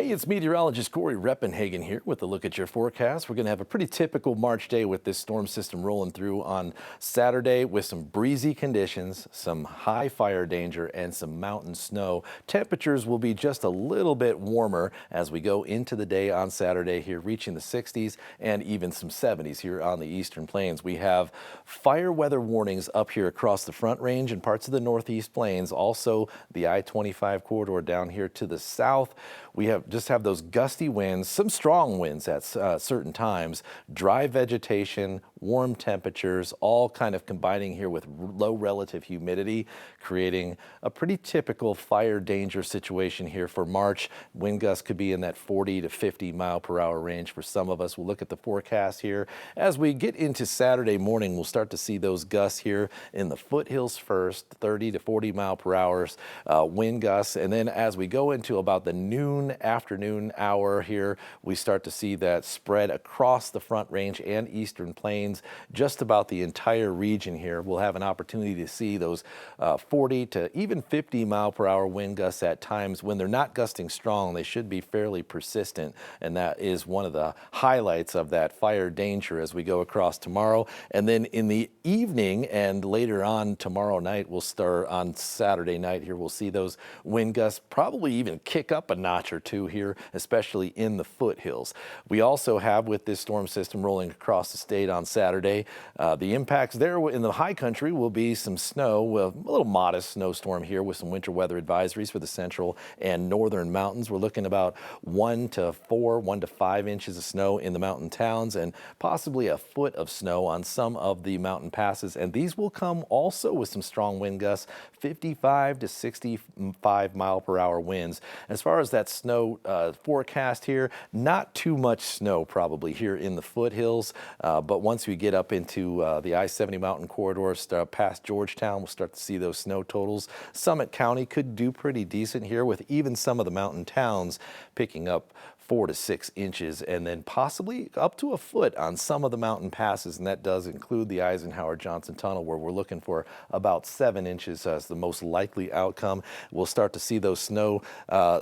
Hey, it's meteorologist Cory Reppenhagen here with a look at your forecast. We're going to have a pretty typical March day with this storm system rolling through on Saturday with some breezy conditions, some high fire danger, and some mountain snow. Temperatures will be just a little bit warmer as we go into the day on Saturday here, reaching the 60s and even some 70s here on the eastern plains. We have fire weather warnings up here across the Front Range and parts of the northeast plains, also the I-25 corridor down here to the south. We have those gusty winds, some strong winds at certain times, dry vegetation, warm temperatures, all kind of combining here with low relative humidity, creating a pretty typical fire danger situation here for March. Wind gusts could be in that 40 to 50 mile per hour range for some of us. We'll look at the forecast here. As we get into Saturday morning, we'll start to see those gusts here in the foothills first, 30 to 40 mile per hour wind gusts. And then as we go into about the afternoon hour here, we start to see that spread across the Front Range and eastern plains, just about the entire region here. We'll have an opportunity to see those 40 to even 50 mile per hour wind gusts at times. When they're not gusting strong, they should be fairly persistent, and that is one of the highlights of that fire danger as we go across tomorrow. And then in the evening and later on tomorrow night, we'll start on Saturday night here, we'll see those wind gusts probably even kick up a notch or two here, especially in the foothills. We also have, with this storm system rolling across the state on Saturday, the impacts there in the high country will be some snow, a little modest snowstorm here with some winter weather advisories for the central and northern mountains. We're looking about 1 to 5 inches of snow in the mountain towns and possibly a foot of snow on some of the mountain passes. And these will come also with some strong wind gusts, 55 to 65 mile per hour winds. As far as that snow forecast here, not too much snow probably here in the foothills, but once we get up into the I-70 mountain corridor, past Georgetown, we'll start to see those snow totals. Summit County could do pretty decent here, with even some of the mountain towns picking up 4 to 6 inches, and then possibly up to a foot on some of the mountain passes, and that does include the Eisenhower-Johnson Tunnel, where we're looking for about 7 inches as the most likely outcome. We'll start to see those snow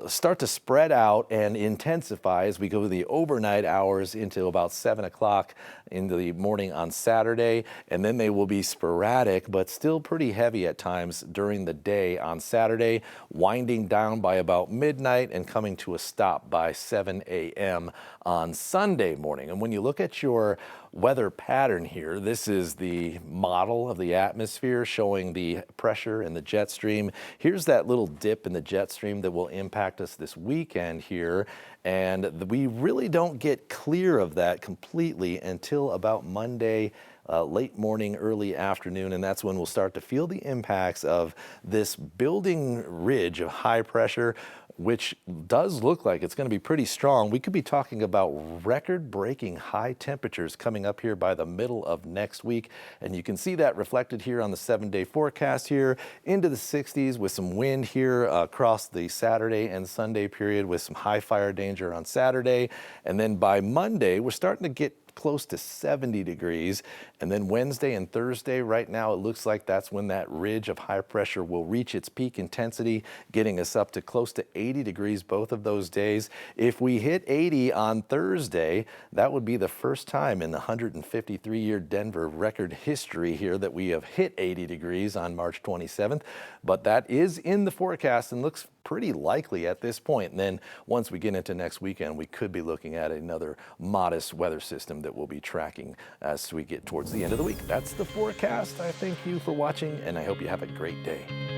start to spread out and intensify as we go to the overnight hours into about 7 o'clock into the morning on Saturday, and then they will be sporadic but still pretty heavy at times during the day on Saturday, winding down by about midnight and coming to a stop by 7 a.m. on Sunday morning. And when you look at your weather pattern here, this is the model of the atmosphere showing the pressure in the jet stream. Here's that little dip in the jet stream that will impact us this weekend here. And we really don't get clear of that completely until about Monday, late morning, early afternoon, and that's when we'll start to feel the impacts of this building ridge of high pressure, which does look like it's going to be pretty strong. We could be talking about record-breaking high temperatures coming up here by the middle of next week, and you can see that reflected here on the 7-day forecast here into the 60s with some wind here across the Saturday and Sunday period with some high fire danger on Saturday. And then by Monday, we're starting to get close to 70 degrees. And then Wednesday and Thursday, right now, it looks like that's when that ridge of high pressure will reach its peak intensity, getting us up to close to 80 degrees both of those days. If we hit 80 on Thursday, that would be the first time in the 153-year Denver record history here that we have hit 80 degrees on March 27th. But that is in the forecast and looks pretty likely at this point. And then once we get into next weekend, we could be looking at another modest weather system that we'll be tracking as we get towards the end of the week. That's the forecast. I thank you for watching, and I hope you have a great day.